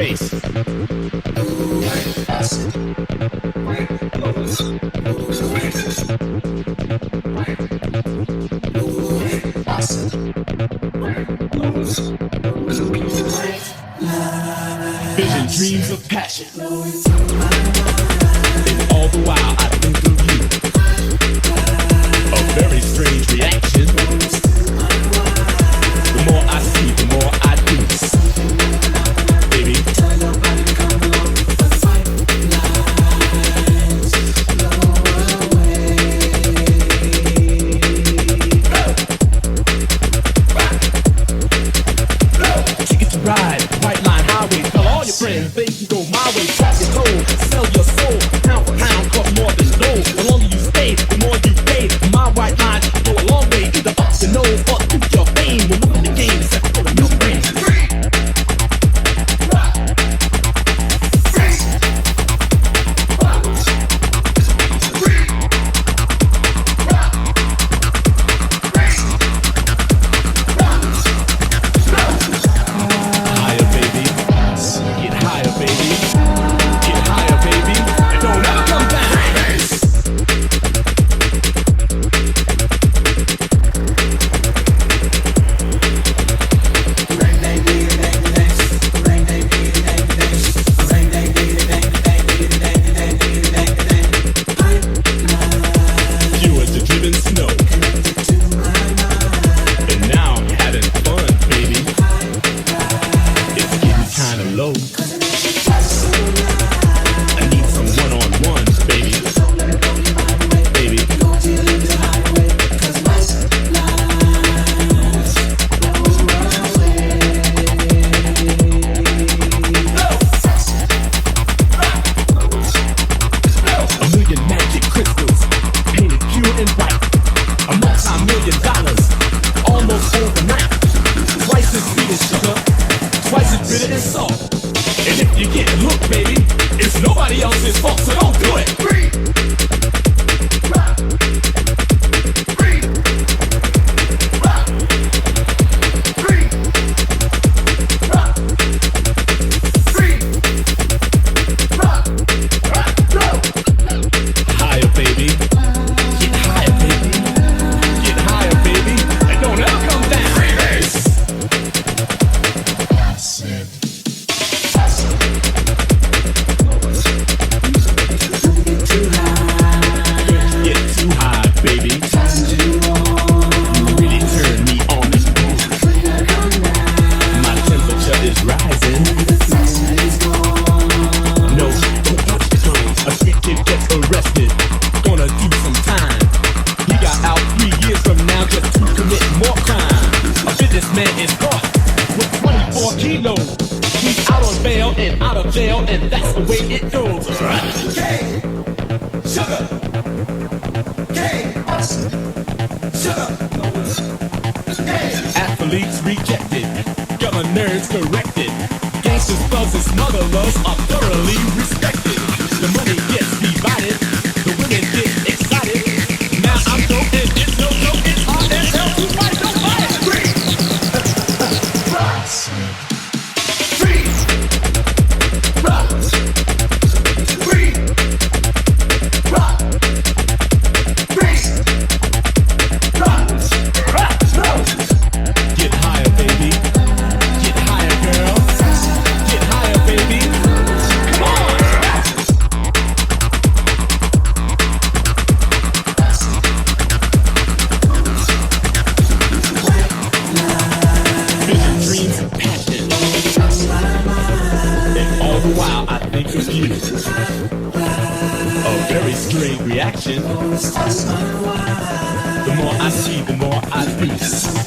bass. Vision, dreams of passion. And all the while I think of you. A very strange reaction. The more I see, the more I do. Baby, ticket to ride, white line highway. Tell all your friends they can go my way. Trap your toe, sell your soul. Pound for pound, cost more than gold. The longer you stay, the more you pay. My white line go a long way. Either up to no, fuck with your fame. We're moving the game, except for your brain. Athletes rejected, governors corrected, gangsters, thugs, and smugglers are thoroughly respected. The money gets divided, the women get excited. Now I'm dope and it's no joke, it's hard as hell to fight, don't fight it. Free! Rock! Free! Rock! Free! Rock! Rock! Get higher, baby. Get higher, girl. Get higher, baby. Come on! Vision, dreams, and passion. And all the while I think of you. A very strange reaction. The more I see, the more I do.